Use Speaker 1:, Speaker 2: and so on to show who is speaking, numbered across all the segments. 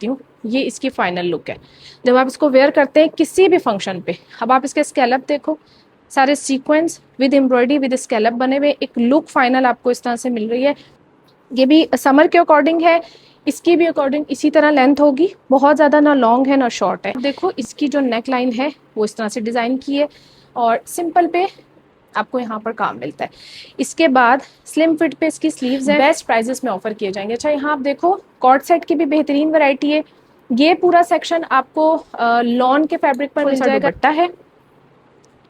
Speaker 1: दिखाती हूँ। ये इसकी फाइनल लुक है जब आप इसको वेयर करते हैं किसी भी फंक्शन पे। अब आप इसके स्कैलप देखो, सारे sequence with embroidery with scallop बने हुए, एक लुक फाइनल आपको इस तरह से मिल रही है। ये भी समर के अकॉर्डिंग है, इसकी भी अकॉर्डिंग इसी तरह लेंथ होगी, बहुत ज़्यादा ना लॉन्ग है ना शॉर्ट है। देखो इसकी जो नेक लाइन है वो इस तरह से डिज़ाइन की है और सिंपल पे आपको यहाँ पर काम मिलता है। इसके बाद स्लिम फिट पे इसकी स्लीव्स हैं, बेस्ट प्राइजेस में ऑफर किए जाएंगे। अच्छा यहाँ आप देखो कॉर्ड सेट की भी बेहतरीन वैरायटी है। ये पूरा सेक्शन आपको लॉन के फैब्रिक पर मिल जाएगा। दुपट्टा है,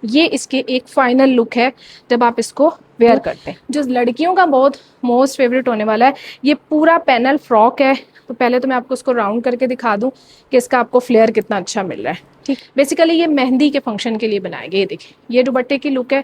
Speaker 1: ये इसके एक फाइनल लुक है जब आप इसको वेयर करते हैं, जो लड़कियों का बहुत मोस्ट फेवरेट होने वाला है। ये पूरा पैनल फ्रॉक है। तो पहले तो मैं आपको इसको राउंड करके दिखा दूं कि इसका आपको फ्लेयर कितना अच्छा मिल रहा है। ठीक, बेसिकली ये मेहंदी के फंक्शन के लिए बनाए गए। ये देखिए ये दुपट्टे की लुक है,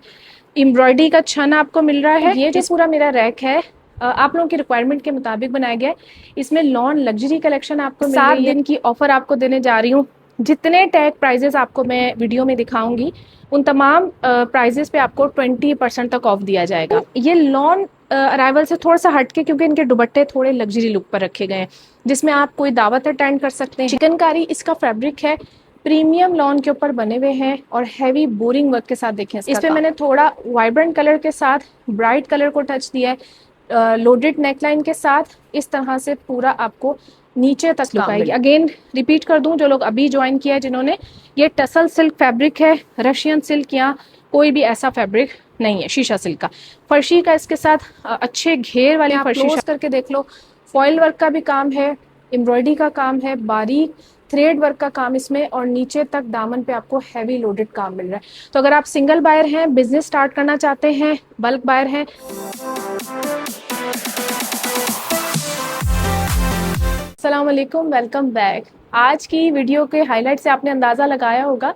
Speaker 1: एम्ब्रॉयडरी का छन आपको मिल रहा है। ये जो पूरा मेरा रैक है आप लोगों की रिक्वायरमेंट के मुताबिक बनाया गया है। इसमें लॉन लग्जरी कलेक्शन आपको 7 दिन की ऑफर आपको देने जा रही हूँ। जितने टैग प्राइजेस आपको मैं वीडियो में दिखाऊंगी उन तमाम प्राइजेस पे आपको 20% तक ऑफ दिया जाएगा। ये लॉन अराइवल से थोड़ा सा हटके, क्योंकि इनके दुपट्टे थोड़े लग्जरी लुक पर रखे गए हैं जिसमें आप कोई दावत अटेंड कर सकते हैं। चिकनकारी इसका फैब्रिक है, प्रीमियम लॉन के ऊपर बने हुए हैं और हैवी बोरिंग वर्क के साथ देखें इस पे मैंने थोड़ा वाइब्रेंट कलर के साथ ब्राइट कलर को टच दिया है। लोडेड नेकलाइन के साथ इस तरह से पूरा आपको नीचे तक लुक आएगी। अगेन रिपीट कर दूं, जो लोग अभी ज्वाइन किया है जिन्होंने, ये टसल सिल्क फैब्रिक है, रशियन सिल्क या कोई भी ऐसा फैब्रिक नहीं है, शीशा सिल्क का। फर्शी का इसके साथ अच्छे घेर वाली फर्शी करके देख लो। फॉइल वर्क का भी काम है, एम्ब्रॉयडरी का काम है, बारीक थ्रेड वर्क का काम इसमें, और नीचे तक दामन पे आपको हैवी लोडेड काम मिल रहा है। तो अगर आप सिंगल बायर हैं, बिजनेस स्टार्ट करना चाहते हैं, बल्क बायर हैं, अस्सलाम वालेकुम, वेलकम बैक। आज की वीडियो के हाईलाइट से आपने अंदाज़ा लगाया होगा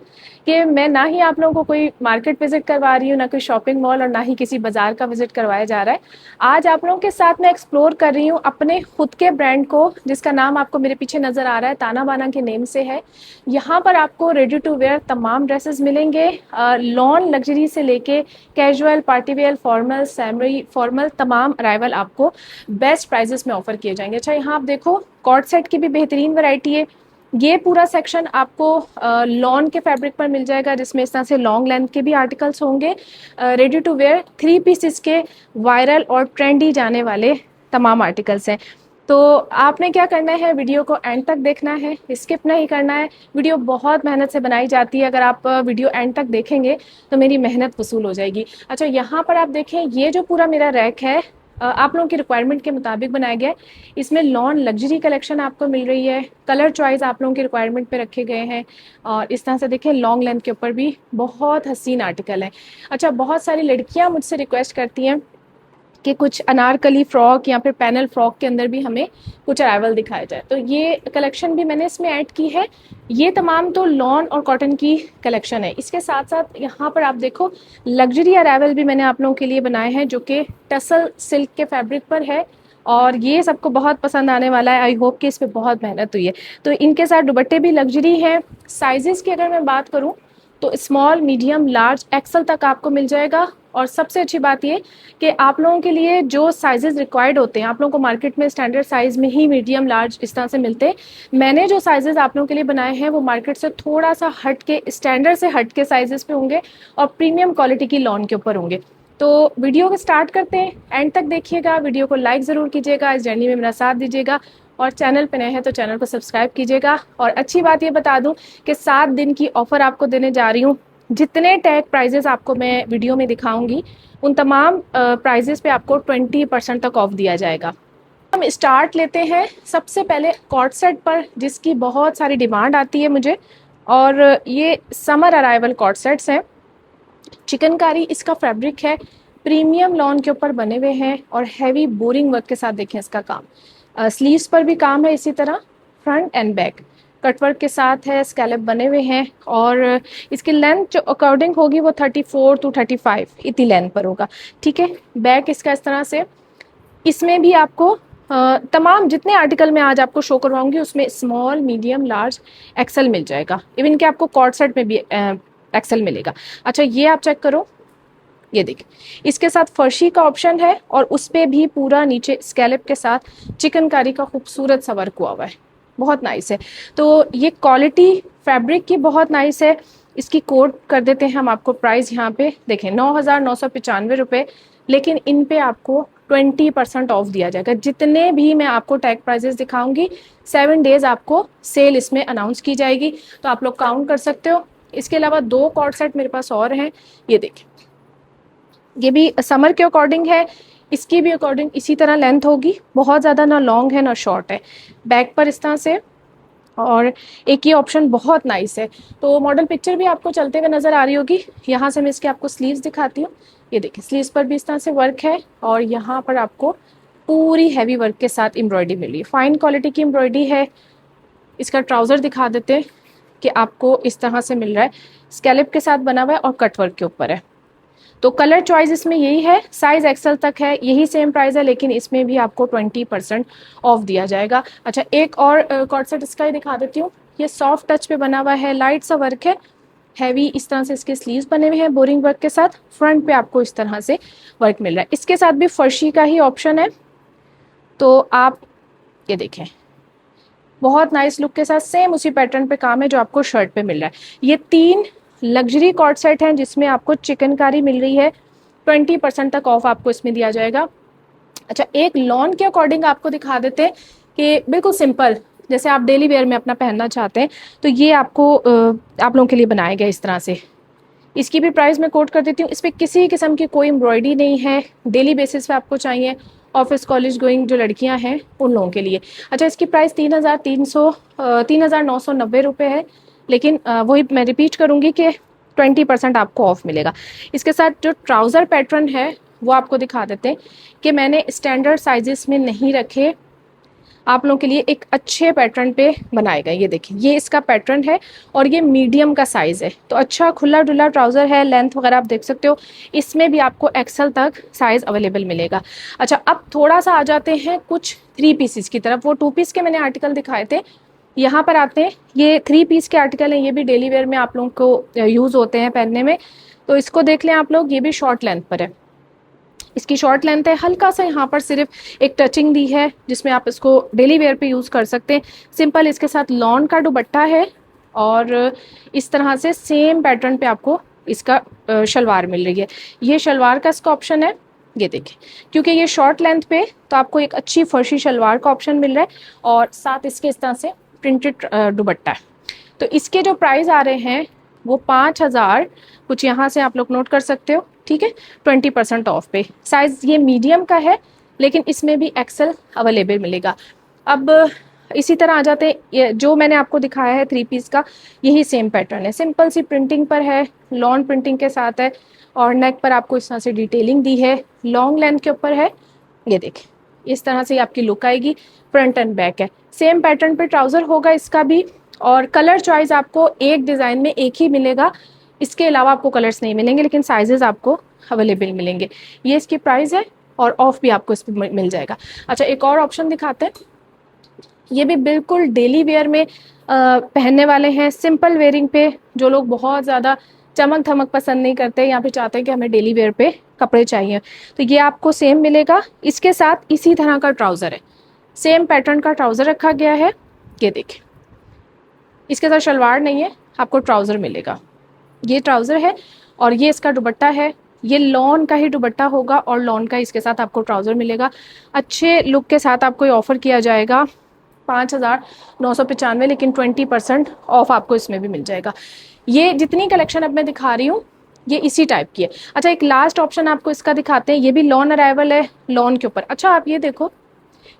Speaker 1: कि मैं ना ही आप लोगों को कोई मार्केट विजिट करवा रही हूँ, ना कोई शॉपिंग मॉल, और ना ही किसी बाजार का विजिट करवाया जा रहा है। आज आप लोगों के साथ मैं एक्सप्लोर कर रही हूँ अपने खुद के ब्रांड को, जिसका नाम आपको मेरे पीछे नज़र आ रहा है, ताना बाना के नेम से है। यहाँ पर आपको रेडी टू वेयर तमाम ड्रेसेस मिलेंगे, लॉन लग्जरी से लेके casual, party wear, formal, summary formal, तमाम अराइवल आपको बेस्ट प्राइजेस में ऑफर किए जाएंगे। अच्छा यहाँ आप देखो कॉर्ड सेट की भी बेहतरीन वैरायटी है। ये पूरा सेक्शन आपको लॉन के फैब्रिक पर मिल जाएगा, जिसमें इस तरह से लॉन्ग लेंथ के भी आर्टिकल्स होंगे। रेडी टू वेयर 3 पीसेस के वायरल और ट्रेंडी जाने वाले तमाम आर्टिकल्स हैं। तो आपने क्या करना है, वीडियो को एंड तक देखना है, स्किप नहीं करना है। वीडियो बहुत मेहनत से बनाई जाती है, अगर आप वीडियो एंड तक देखेंगे तो मेरी मेहनत वसूल हो जाएगी। अच्छा यहाँ पर आप देखें, ये जो पूरा मेरा रैक है आप लोगों की रिक्वायरमेंट के मुताबिक बनाया गया है। इसमें लॉन लग्जरी कलेक्शन आपको मिल रही है, कलर चॉइस आप लोगों की रिक्वायरमेंट पे रखे गए हैं, और इस तरह से देखें लॉन्ग लेंथ के ऊपर भी बहुत हसीन आर्टिकल है। अच्छा बहुत सारी लड़कियां मुझसे रिक्वेस्ट करती हैं कि कुछ अनारकली फ्रॉक या फिर पैनल फ्रॉक के अंदर भी हमें कुछ अराइवल दिखाया जाए, तो ये कलेक्शन भी मैंने इसमें ऐड की है। ये तमाम तो लॉन और कॉटन की कलेक्शन है। इसके साथ साथ यहाँ पर आप देखो लग्जरी अराइवल भी मैंने आप लोगों के लिए बनाए हैं, जो कि टसल सिल्क के फैब्रिक पर है, और ये सबको बहुत पसंद आने वाला है। आई होप कि इस पर बहुत मेहनत हुई है। तो इनके साथ दुपट्टे भी लग्जरी हैं। साइजेस की अगर मैं बात करूँ तो स्मॉल, मीडियम, लार्ज, एक्सल तक आपको मिल जाएगा। और सबसे अच्छी बात ये कि आप लोगों के लिए जो साइजेस रिक्वायर्ड होते हैं, आप लोगों को मार्केट में स्टैंडर्ड साइज में ही मीडियम, लार्ज इस तरह से मिलते हैं। मैंने जो साइजेस आप लोगों के लिए बनाए हैं वो मार्केट से थोड़ा सा हट के, स्टैंडर्ड से हट के साइजेस पे होंगे और प्रीमियम क्वालिटी की लॉन के ऊपर होंगे। तो वीडियो को स्टार्ट करते हैं, एंड तक देखिएगा, वीडियो को लाइक ज़रूर कीजिएगा, इस जर्नी में मेरा साथ दीजिएगा, और चैनल पे नए हैं तो चैनल को सब्सक्राइब कीजिएगा। और अच्छी बात ये बता दूं कि 7 दिन की ऑफ़र आपको देने जा रही हूँ। जितने टैग प्राइजेस आपको मैं वीडियो में दिखाऊंगी उन तमाम प्राइजेस पे आपको 20% तक ऑफ दिया जाएगा। हम स्टार्ट लेते हैं सबसे पहले कॉर्ड सेट पर, जिसकी बहुत सारी डिमांड आती है मुझे, और ये समर अराइवल कॉर्ड सेट्स हैं। चिकनकारी इसका फैब्रिक है, प्रीमियम लॉन के ऊपर बने हुए हैं और हैवी बोरिंग वर्क के साथ देखें इसका काम। स्लीव्स पर भी काम है इसी तरह, फ्रंट एंड बैक कटवर्क के साथ है, स्कैलप बने हुए हैं, और इसकी लेंथ जो अकॉर्डिंग होगी वो 34 to 35 इतनी लेंथ पर होगा। ठीक है, बैक इसका इस तरह से। इसमें भी आपको तमाम जितने आर्टिकल मैं आज आपको शो करवाऊंगी उसमें स्मॉल, मीडियम, लार्ज, एक्सेल मिल जाएगा। इवन कि आपको कॉर्ड सेट में भी एक्सेल मिलेगा। अच्छा ये आप चेक करो, ये देखिए इसके साथ फर्शी का ऑप्शन है, और उस पर भी पूरा नीचे स्कैलप के साथ चिकनकारी का खूबसूरत सा वर्क हुआ हुआ है। बहुत नाइस है। तो ये क्वालिटी फैब्रिक की बहुत नाइस है। इसकी कोड कर देते हैं हम आपको प्राइस यहाँ पे देखें 9,995 रुपये, लेकिन इन पे आपको 20% ऑफ दिया जाएगा। जितने भी मैं आपको टैग प्राइजेस दिखाऊंगी 7 डेज आपको सेल इसमें अनाउंस की जाएगी, तो आप लोग काउंट कर सकते हो। इसके अलावा 2 कॉर्ड सेट मेरे पास और हैं, ये देखें, ये भी समर के अकॉर्डिंग है। इसकी भी अकॉर्डिंग इसी तरह लेंथ होगी, बहुत ज़्यादा ना लॉन्ग है ना शॉर्ट है, बैक पर इस तरह से। और एक ये ऑप्शन बहुत नाइस है। तो मॉडल पिक्चर भी आपको चलते हुए नज़र आ रही होगी। यहाँ से मैं इसके आपको स्लीव्स दिखाती हूँ, ये देखिए स्लीव्स पर भी इस तरह से वर्क है, और यहाँ पर आपको पूरी हैवी वर्क के साथ एम्ब्रॉयडरी मिली है, फाइन क्वालिटी की एम्ब्रॉयडरी है। इसका ट्राउज़र दिखा देते हैं कि आपको इस तरह से मिल रहा है, स्कैलप के साथ बना हुआ है और कट वर्क के ऊपर है। तो कलर चॉइस इसमें यही है, साइज एक्सेल तक है, यही सेम प्राइस है, लेकिन इसमें भी आपको 20% ऑफ दिया जाएगा। अच्छा, एक और कॉर्ड सेट इसका ही दिखा देती हूँ। ये सॉफ्ट टच पे बना हुआ है, लाइट सा वर्क है, हैवी इस तरह से इसके स्लीव्स बने हुए हैं बोरिंग वर्क के साथ। फ्रंट पे आपको इस तरह से वर्क मिल रहा है। इसके साथ भी फर्शी का ही ऑप्शन है, तो आप ये देखें बहुत नाइस लुक के साथ सेम उसी पैटर्न पे काम है जो आपको शर्ट पे मिल रहा है। ये 3 लग्जरी कॉर्ड सेट हैं जिसमें आपको चिकनकारी मिल रही है, 20% तक ऑफ आपको इसमें दिया जाएगा। अच्छा, एक लॉन के अकॉर्डिंग आपको दिखा देते हैं कि बिल्कुल सिंपल, जैसे आप डेली वेयर में अपना पहनना चाहते हैं, तो ये आपको आप लोगों के लिए बनाया गया इस तरह से। इसकी भी प्राइस मैं कोट कर देती हूँ। इस पर किसी किस्म की कोई एम्ब्रॉयडरी नहीं है, डेली बेसिस पे आपको चाहिए, ऑफिस कॉलेज गोइंग जो लड़कियां हैं उन लोगों के लिए। अच्छा, इसकी प्राइस 3,990 रुपये है, लेकिन वही मैं रिपीट करूँगी कि 20% आपको ऑफ मिलेगा। इसके साथ जो ट्राउज़र पैटर्न है वो आपको दिखा देते हैं कि मैंने स्टैंडर्ड साइजेस में नहीं रखे, आप लोगों के लिए एक अच्छे पैटर्न पे बनाएगा। ये देखिए, ये इसका पैटर्न है और ये मीडियम का साइज़ है, तो अच्छा खुला डुला ट्राउज़र है, लेंथ वगैरह आप देख सकते हो। इसमें भी आपको एक्सेल तक साइज़ अवेलेबल मिलेगा। अच्छा, अब थोड़ा सा आ जाते हैं कुछ 3 पीसेस की तरफ। वो 2 पीस के मैंने आर्टिकल दिखाए थे, यहाँ पर आते हैं ये 3 पीस के आर्टिकल हैं। ये भी डेली वेयर में आप लोगों को यूज़ होते हैं पहनने में, तो इसको देख लें आप लोग। ये भी शॉर्ट लेंथ पर है, इसकी शॉर्ट लेंथ है, हल्का सा यहाँ पर सिर्फ एक टचिंग दी है जिसमें आप इसको डेली वेयर पे यूज़ कर सकते हैं। सिंपल इसके साथ लॉन का दुपट्टा है, और इस तरह से सेम पैटर्न पे आपको इसका शलवार मिल रही है। ये शलवार का इसका ऑप्शन है, ये देखिए, क्योंकि ये शॉर्ट लेंथ पे तो आपको एक अच्छी फर्शी शलवार का ऑप्शन मिल रहा है, और साथ इसके इस तरह से प्रिंटेड दुपट्टा है। तो इसके जो प्राइस आ रहे हैं वो 5,000 कुछ, यहाँ से आप लोग नोट कर सकते हो, ठीक है, 20% ऑफ पे। साइज ये मीडियम का है, लेकिन इसमें भी एक्सेल अवेलेबल मिलेगा। अब इसी तरह आ जाते हैं, ये जो मैंने आपको दिखाया है 3 पीस का, यही सेम पैटर्न है, सिंपल सी प्रिंटिंग पर है, लॉन प्रिंटिंग के साथ है, और नेक पर आपको इस तरह से डिटेलिंग दी है, लॉन्ग लेंथ के ऊपर है। ये देखें, इस तरह से आपकी लुक आएगी, फ्रंट एंड बैक है, सेम पैटर्न पे ट्राउज़र होगा इसका भी। और कलर चॉइस आपको एक डिज़ाइन में एक ही मिलेगा, इसके अलावा आपको कलर्स नहीं मिलेंगे, लेकिन साइजेस आपको अवेलेबल मिलेंगे। ये इसकी प्राइस है, और ऑफ भी आपको इस पर मिल जाएगा। अच्छा, एक और ऑप्शन दिखाते हैं, ये भी बिल्कुल डेली वेयर में पहनने वाले हैं, सिंपल वेयरिंग पे। जो लोग बहुत ज़्यादा चमक धमक पसंद नहीं करते, यहाँ पे चाहते हैं कि हमें डेली वेयर पे कपड़े चाहिए, तो ये आपको सेम मिलेगा। इसके साथ इसी तरह का ट्राउज़र है, सेम पैटर्न का ट्राउज़र रखा गया है, ये देखें। इसके साथ शलवार नहीं है, आपको ट्राउज़र मिलेगा, ये ट्राउज़र है, और ये इसका दुपट्टा है। ये लॉन का ही दुपट्टा होगा, और लॉन का इसके साथ आपको ट्राउज़र मिलेगा। अच्छे लुक के साथ आपको ये ऑफ़र किया जाएगा 5,995, लेकिन 20% ऑफ आपको इसमें भी मिल जाएगा। ये जितनी कलेक्शन अब मैं दिखा रही हूँ ये इसी टाइप की है। अच्छा, एक लास्ट ऑप्शन आपको इसका दिखाते हैं, ये भी लॉन अराइवल है, लॉन के ऊपर। अच्छा, आप ये देखो,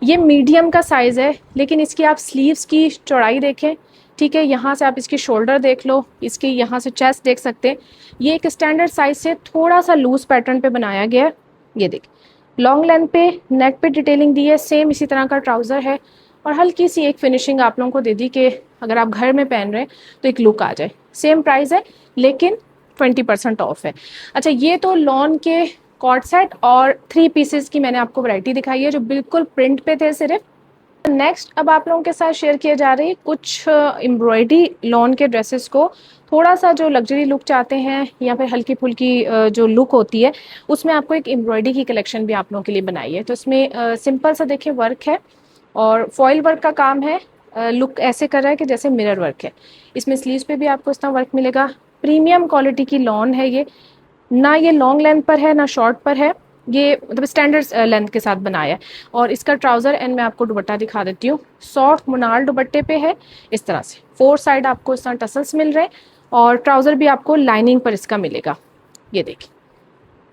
Speaker 1: ये मीडियम का साइज़ है, लेकिन इसकी आप स्लीव्स की चौड़ाई देखें, ठीक है, यहाँ से आप इसकी शोल्डर देख लो, इसकी यहाँ से चेस्ट देख सकते हैं। ये एक स्टैंडर्ड साइज से थोड़ा सा लूज पैटर्न पे बनाया गया है। ये देखिए, लॉन्ग लेंथ पे नेक पे डिटेलिंग दी है, सेम इसी तरह का ट्राउज़र है, और हल्की सी एक फिनिशिंग आप लोगों को दे दी कि अगर आप घर में पहन रहे हैं तो एक लुक आ जाए। सेम प्राइस है, लेकिन 20% ऑफ है। अच्छा, ये तो लॉन के कॉर्ड सेट और 3 पीसेस की मैंने आपको वैरायटी दिखाई है जो बिल्कुल प्रिंट पे थे सिर्फ। नेक्स्ट अब आप लोगों के साथ शेयर किया जा रही है कुछ एम्ब्रॉयडरी लॉन के ड्रेसेस को, थोड़ा सा जो लग्जरी लुक चाहते हैं या फिर हल्की फुल्की जो लुक होती है, उसमें आपको एक एम्ब्रॉयडरी की कलेक्शन भी आप लोगों के लिए बनाई है। तो इसमें सिंपल सा देखिए वर्क है, और फॉइल वर्क का काम है, लुक ऐसे कर रहा है कि जैसे मिरर वर्क है। इसमें स्लीव्स पे भी आपको इस तरह वर्क मिलेगा। प्रीमियम क्वालिटी की लॉन है ये, ना ये लॉन्ग लेंथ पर है ना शॉर्ट पर है, ये मतलब स्टैंडर्ड लेंथ के साथ बनाया है। और इसका ट्राउज़र एंड मैं आपको दुपट्टा दिखा देती हूँ, सॉफ्ट मुनाल दुपट्टे पे है इस तरह से। 4 साइड आपको इस तरह टसल्स मिल रहे हैं और ट्राउज़र भी आपको लाइनिंग पर इसका मिलेगा। ये देखिए,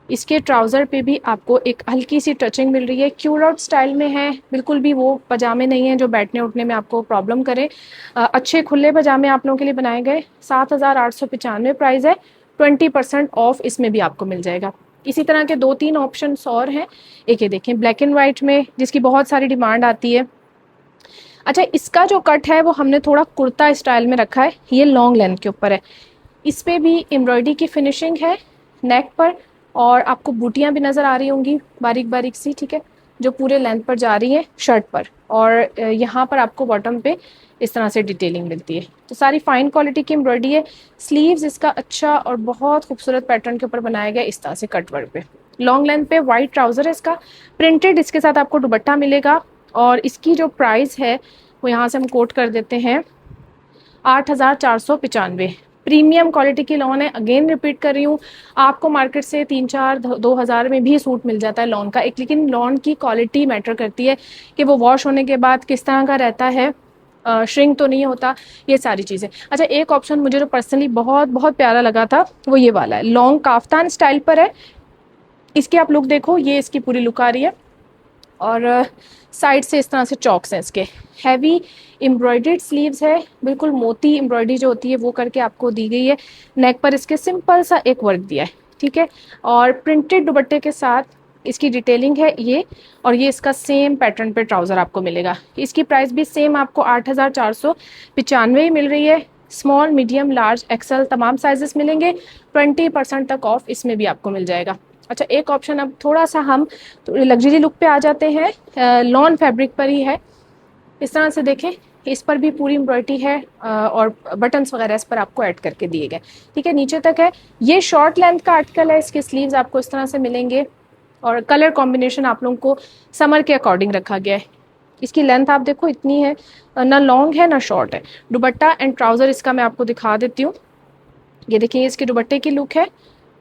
Speaker 1: इसके ट्राउज़र पे भी आपको एक हल्की सी टचिंग मिल रही है, क्यूलॉट स्टाइल में है, बिल्कुल भी वो पजामे नहीं हैं जो बैठने उठने में आपको प्रॉब्लम करें। अच्छे खुले पजामे आप लोगों के लिए बनाए गए। 7,895 प्राइस है, 20% ऑफ इसमें भी आपको मिल जाएगा। इसी तरह के 2-3 ऑप्शन और हैं। एक ये देखें ब्लैक एंड वाइट में, जिसकी बहुत सारी डिमांड आती है। अच्छा, इसका जो कट है वो हमने थोड़ा कुर्ता स्टाइल में रखा है, ये लॉन्ग लेंथ के ऊपर है। इस पर भी एम्ब्रॉयडरी की फिनिशिंग है नेक पर, और आपको बूटियां भी नज़र आ रही होंगी बारीक बारीक सी, ठीक है, जो पूरे लेंथ पर जा रही हैं शर्ट पर। और यहाँ पर आपको बॉटम पे इस तरह से डिटेलिंग मिलती है। तो सारी फाइन क्वालिटी की एम्ब्रॉयडरी है। स्लीव्स इसका अच्छा और बहुत खूबसूरत पैटर्न के ऊपर बनाया गया इस तरह से कट वर्क पे। लॉन्ग लेंथ पे वाइट ट्राउज़र है इसका, प्रिंटेड, इसके साथ आपको दुपट्टा मिलेगा। और इसकी जो प्राइस है वो यहाँ से हम कोट कर देते हैं, 8,495। प्रीमियम क्वालिटी की लॉन है, अगेन रिपीट कर रही हूँ, आपको मार्केट से 3-4-2 हज़ार में भी सूट मिल जाता है लॉन का एक। लेकिन लॉन की क्वालिटी मैटर करती है कि वो वॉश होने के बाद किस तरह का रहता है, श्रिंक तो नहीं होता, ये सारी चीज़ें। अच्छा, एक ऑप्शन मुझे जो पर्सनली बहुत बहुत प्यारा लगा था वो ये वाला है, लॉन्ग काफ्तान स्टाइल पर है। इसकी आप लुक देखो, ये इसकी पूरी लुक आ रही है और साइड से इस तरह से चॉक्स हैं इसके। हैवी एम्ब्रॉयडर्ड स्लीव्स है, बिल्कुल मोती एम्ब्रॉयडरी जो होती है वो करके आपको दी गई है। नेक पर इसके सिंपल सा एक वर्क दिया है, ठीक है, और प्रिंटेड दुपट्टे के साथ इसकी डिटेलिंग है ये। और ये इसका सेम पैटर्न पे ट्राउज़र आपको मिलेगा। इसकी प्राइस भी सेम आपको 8,495 मिल रही है। स्मॉल, मीडियम, लार्ज, एक्सल तमाम साइजेस मिलेंगे। 20% तक ऑफ इसमें भी आपको मिल जाएगा। अच्छा, एक ऑप्शन अब थोड़ा सा हम लग्जरी लुक पे आ जाते हैं, लॉन फैब्रिक पर ही है। इस तरह से देखें, इस पर भी पूरी एम्ब्रॉयडरी है और बटन्स वगैरह इस पर आपको ऐड करके दिए गए, ठीक है, नीचे तक है। ये शॉर्ट लेंथ का आर्टिकल है, इसके स्लीव्स आपको इस तरह से मिलेंगे और कलर कॉम्बिनेशन आप लोगों को समर के अकॉर्डिंग रखा गया है। इसकी लेंथ आप देखो इतनी है, ना लॉन्ग है ना शॉर्ट है। दुपट्टा एंड ट्राउज़र इसका मैं आपको दिखा देती हूँ। ये देखिए, इसके दुपट्टे की लुक है।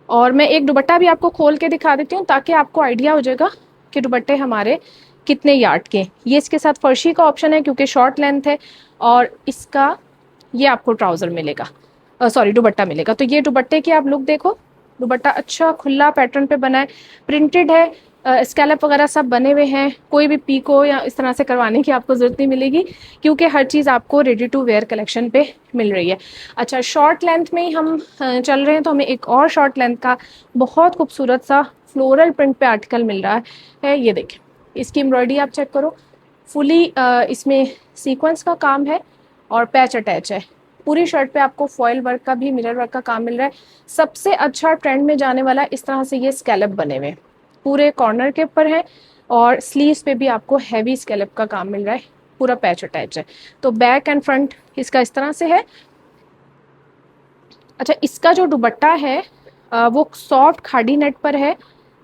Speaker 1: और मैं एक दुपट्टा भी आपको खोल के दिखा देती हूँ ताकि आपको आइडिया हो जाएगा कि दुपट्टे हमारे कितने यार्ड के। ये इसके साथ फर्शी का ऑप्शन है क्योंकि शॉर्ट लेंथ है, और इसका ये आपको ट्राउज़र मिलेगा, सॉरी दुपट्टा मिलेगा। तो ये दुपट्टे की आप लुक देखो, दुपट्टा अच्छा खुला पैटर्न पे बना है, प्रिंटेड है, स्कैलप वगैरह सब बने हुए हैं। कोई भी पीको या इस तरह से करवाने की आपको ज़रूरत नहीं मिलेगी क्योंकि हर चीज़ आपको रेडी टू वेयर कलेक्शन पे मिल रही है। अच्छा, शॉर्ट लेंथ में ही हम चल रहे हैं तो हमें एक और शॉर्ट लेंथ का बहुत खूबसूरत सा फ्लोरल प्रिंट पे आर्टिकल मिल रहा है। ये देखें, इसकी एम्ब्रॉयडरी आप चेक करो, फुली इसमें सीक्वेंस का काम है और पैच अटैच है। पूरी शर्ट पे आपको फॉयल वर्क का भी, मिरर वर्क का काम मिल रहा है। सबसे अच्छा ट्रेंड में जाने वाला इस तरह से ये स्कैलप बने हुए पूरे कॉर्नर के ऊपर है, और स्लीव्स पे भी आपको हैवी स्कैलप का काम मिल रहा है, पूरा पैच अटैच है। तो बैक एंड फ्रंट इसका इस तरह से है। अच्छा, इसका जो दुपट्टा है वो सॉफ्ट खाड़ी नेट पर है,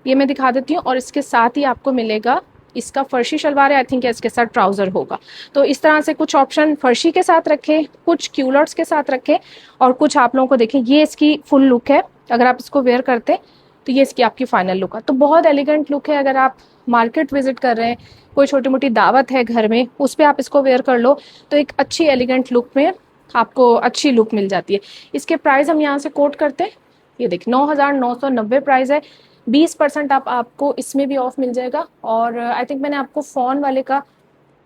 Speaker 1: ये मैं दिखा देती हूँ। और इसके साथ ही आपको मिलेगा, इसका फर्शी शलवार है, आई थिंक इसके साथ ट्राउज़र होगा। तो इस तरह से कुछ ऑप्शन फर्शी के साथ रखे, कुछ क्यूलॉट्स के साथ रखे, और कुछ आप लोगों को देखें ये इसकी फुल लुक है। अगर आप इसको वेयर करते तो ये इसकी आपकी फाइनल लुक है। तो बहुत एलिगेंट लुक है। अगर आप मार्केट विजिट कर रहे हैं, कोई छोटी मोटी दावत है घर में, उस पर आप इसको वेयर कर लो तो एक अच्छी एलिगेंट लुक में आपको अच्छी लुक मिल जाती है। इसके प्राइस हम यहाँ से कोट करते हैं, ये देख 9,990 प्राइस है। 20% आपको इसमें भी ऑफ मिल जाएगा। और आई थिंक मैंने आपको फ़ोन वाले का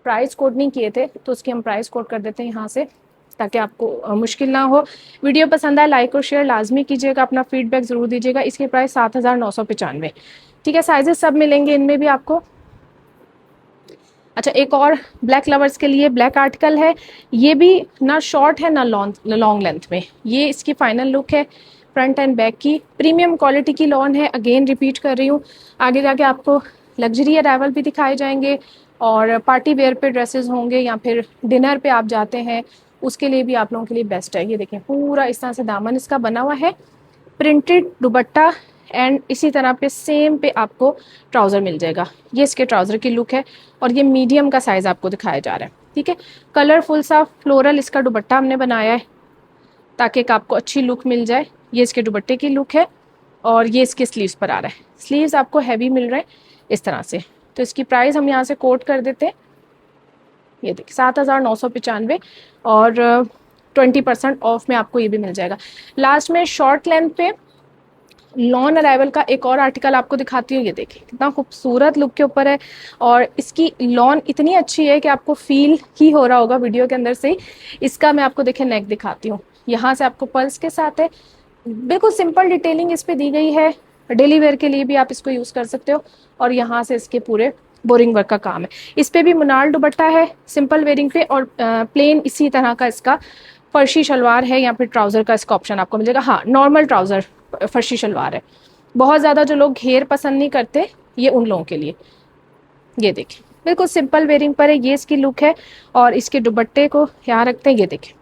Speaker 1: प्राइस कोड नहीं किए थे, तो उसकी हम प्राइस कोड कर देते हैं यहाँ से ताकि आपको मुश्किल ना हो। वीडियो पसंद आए लाइक और शेयर लाजमी कीजिएगा, अपना फीडबैक ज़रूर दीजिएगा। इसकी प्राइस 7,995, ठीक है। साइजेस सब मिलेंगे इनमें भी आपको। अच्छा, एक और ब्लैक लवर्स के लिए ब्लैक आर्टिकल है, ये भी ना शॉर्ट है ना लॉन्ग लेंथ में। ये इसकी फाइनल लुक है फ्रंट एंड बैक की। प्रीमियम क्वालिटी की लॉन है, अगेन रिपीट कर रही हूँ। आगे जाके आपको लग्जरी अराइवल भी दिखाए जाएंगे और पार्टी वेयर पे ड्रेसेस होंगे या फिर डिनर पे आप जाते हैं उसके लिए भी आप लोगों के लिए बेस्ट है। ये देखें, पूरा इस तरह से दामन इसका बना हुआ है, प्रिंटेड दुपट्टा एंड इसी तरह पे सेम पे आपको ट्राउज़र मिल जाएगा। ये इसके ट्राउज़र की लुक है और ये मीडियम का साइज़ आपको दिखाया जा रहा है। ठीक है, कलरफुल सा फ्लोरल इसका दुपट्टा हमने बनाया है ताकि एक आपको अच्छी लुक मिल जाए। ये इसके दुपट्टे की लुक है और ये इसके स्लीव्स पर आ रहा है। स्लीव्स आपको हैवी मिल रहे हैं इस तरह से। तो इसकी प्राइस हम यहाँ से कोट कर देते हैं, ये देखिए 7,995 और 20% ऑफ में आपको ये भी मिल जाएगा। लास्ट में शॉर्ट लेंथ पे लॉन अराइवल का एक और आर्टिकल आपको दिखाती हूँ। ये देखिए कितना खूबसूरत लुक के ऊपर है और इसकी लॉन इतनी अच्छी है कि आपको फील ही हो रहा होगा वीडियो के अंदर से ही। इसका मैं आपको देखिए नेक दिखाती हूँ, यहाँ से आपको पर्ल्स के साथ है, बिल्कुल सिंपल डिटेलिंग इस पे दी गई है। डेली वेयर के लिए भी आप इसको यूज़ कर सकते हो और यहाँ से इसके पूरे बोरिंग वर्क का काम है। इस पे भी मुनाल दुपट्टा है सिंपल वेयरिंग पे और प्लेन इसी तरह का इसका फर्शी शलवार है या फिर ट्राउज़र का इसका ऑप्शन आपको मिलेगा। हाँ, नॉर्मल ट्राउज़र फर्शी शलवार है। बहुत ज़्यादा जो लोग घेर पसंद नहीं करते ये उन लोगों के लिए। ये देखिए बिल्कुल सिंपल वेयरिंग पर है, ये इसकी लुक है और इसके दुपट्टे को यहाँ रखते हैं। ये देखिए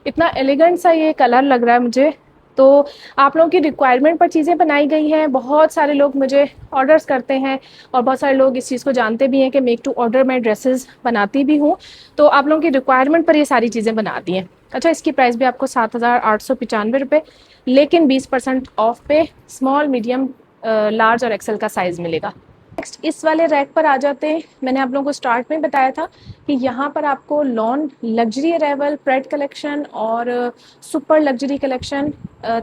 Speaker 1: इतना एलिगेंट सा ये कलर लग रहा है मुझे। तो आप लोगों की रिक्वायरमेंट पर चीज़ें बनाई गई हैं। बहुत सारे लोग मुझे ऑर्डर्स करते हैं और बहुत सारे लोग इस चीज़ को जानते भी हैं कि मेक टू ऑर्डर मैं ड्रेसेस बनाती भी हूँ। तो आप लोगों की रिक्वायरमेंट पर ये सारी चीज़ें बना दी हैं। अच्छा, इसकी प्राइस भी आपको 7,895 रुपये, लेकिन 20% ऑफ पे स्मॉल, मीडियम, लार्ज और एक्सेल का साइज़ मिलेगा। नेक्स्ट इस वाले रैक पर आ जाते हैं। मैंने आप लोगों को स्टार्ट में बताया था कि यहाँ पर आपको लॉन, लग्जरी अराइवल, प्रेड कलेक्शन और सुपर लग्जरी कलेक्शन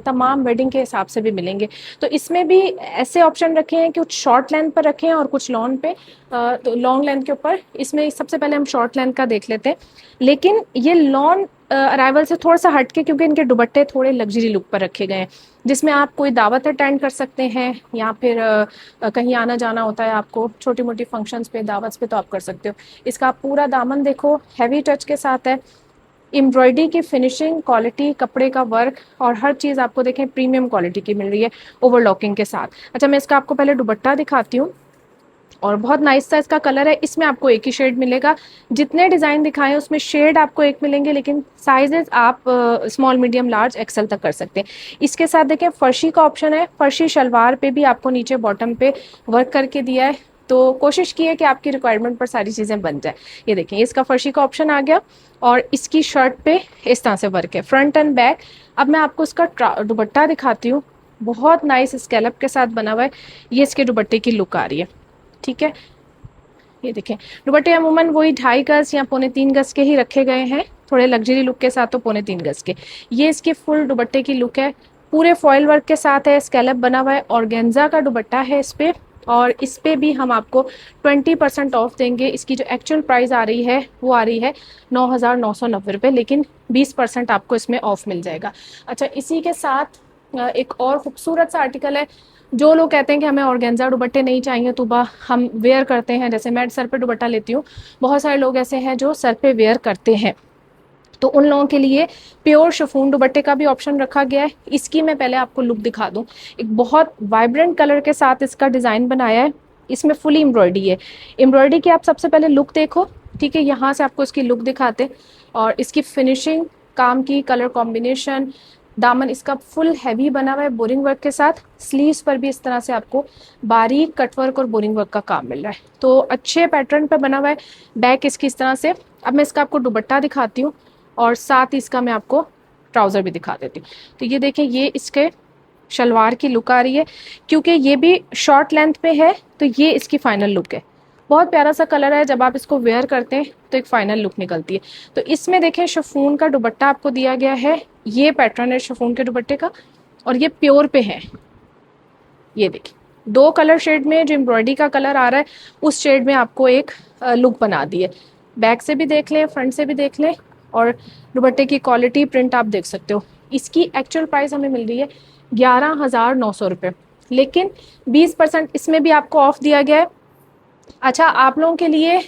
Speaker 1: तमाम वेडिंग के हिसाब से भी मिलेंगे। तो इसमें भी ऐसे ऑप्शन रखे हैं कि कुछ शॉर्ट लेंथ पर रखे हैं और कुछ लॉन पे, तो लॉन्ग लेंथ के ऊपर। इसमें सबसे पहले हम शॉर्ट लेंथ का देख लेते हैं, लेकिन ये लॉन अराइवल से थोड़ा सा हटके क्योंकि इनके दुपट्टे थोड़े लग्जरी लुक पर रखे गए हैं, जिसमें आप कोई दावत अटेंड कर सकते हैं या फिर कहीं आना जाना होता है आपको, छोटी मोटी फंक्शंस पे, दावत पे, तो आप कर सकते हो। इसका पूरा दामन देखो हैवी टच के साथ है, एम्ब्रॉयडरी की फिनिशिंग, क्वालिटी, कपड़े का वर्क और हर चीज़ आपको देखें प्रीमियम क्वालिटी की मिल रही है ओवरलॉकिंग के साथ। अच्छा, मैं इसका आपको पहले दुपट्टा दिखाती हूँ और बहुत नाइस सा इसका कलर है। इसमें आपको एक ही शेड मिलेगा, जितने डिज़ाइन दिखाए उसमें शेड आपको एक मिलेंगे, लेकिन साइजेस आप स्मॉल, मीडियम, लार्ज, एक्सेल तक कर सकते हैं। इसके साथ देखें फर्शी का ऑप्शन है, फर्शी शलवार पे भी आपको नीचे बॉटम पे वर्क करके दिया है। तो कोशिश की है कि आपकी रिक्वायरमेंट पर सारी चीज़ें बन जाए। ये देखें इसका फर्शी का ऑप्शन आ गया और इसकी शर्ट पे इस तरह से वर्क है फ्रंट एंड बैक। अब मैं आपको इसका दुपट्टा दिखाती हूँ, बहुत नाइस स्कैलप के साथ बना हुआ है। ये इसके दुपट्टे की लुक आ रही है, ठीक है। ये देखें दुपट्टे अमूमन वही 2.5 गज या 3.25 गज के ही रखे गए हैं, थोड़े लग्जरी लुक के साथ तो 3.25 गज के। ये इसके फुल दुपट्टे की लुक है, पूरे फॉयल वर्क के साथ है, स्कैलप बना हुआ है, ऑर्गेन्जा का दुपट्टा है इस पे और इस पे भी हम आपको 20% ऑफ देंगे। इसकी जो एक्चुअल प्राइस आ रही है वो आ रही है 9,990 रुपये, लेकिन 20% आपको इसमें ऑफ मिल जाएगा। अच्छा, इसी के साथ एक और खूबसूरत सा आर्टिकल है। जो लोग कहते हैं कि हमें ऑर्गेन्जा दुपट्टे नहीं चाहिए तो हम वेयर करते हैं, जैसे मैं सर पे दुपट्टा लेती हूँ, बहुत सारे लोग ऐसे हैं जो सर पे वेयर करते हैं, तो उन लोगों के लिए प्योर शिफॉन दुपट्टे का भी ऑप्शन रखा गया है। इसकी मैं पहले आपको लुक दिखा दूं। एक बहुत वाइब्रेंट कलर के साथ इसका डिज़ाइन बनाया है, इसमें फुली एम्ब्रॉयडरी है। एम्ब्रॉयडरी की आप सबसे पहले लुक देखो, ठीक है, यहाँ से आपको इसकी लुक दिखाते और इसकी फिनिशिंग, काम की, कलर कॉम्बिनेशन, दामन इसका फुल हैवी बना हुआ है बोरिंग वर्क के साथ। स्लीव्स पर भी इस तरह से आपको बारीक कटवर्क और बोरिंग वर्क का काम मिल रहा है, तो अच्छे पैटर्न पर बना हुआ है। बैक इसकी इस तरह से। अब मैं इसका आपको दुपट्टा दिखाती हूँ और साथ ही इसका मैं आपको ट्राउज़र भी दिखा देती हूँ। तो ये देखें, ये इसके शलवार की लुक आ रही है, क्योंकि ये भी शॉर्ट लेंथ पे है तो ये इसकी फाइनल लुक है। बहुत प्यारा सा कलर है, जब आप इसको वेयर करते हैं तो एक फाइनल लुक निकलती है। तो इसमें देखें शिफॉन का दुपट्टा आपको दिया गया है, ये पैटर्न है शिफॉन के दुपट्टे का और ये प्योर पे है। ये देखिए 2 कलर शेड में जो एम्ब्रॉयडरी का कलर आ रहा है उस शेड में आपको एक लुक बना दी है। बैक से भी देख लें, फ्रंट से भी देख लें और दुपट्टे की क्वालिटी, प्रिंट आप देख सकते हो। इसकी एक्चुअल प्राइस हमें मिल रही है 11,900 रुपये, लेकिन 20% इसमें भी आपको ऑफ दिया गया है। अच्छा, आप लोगों के लिए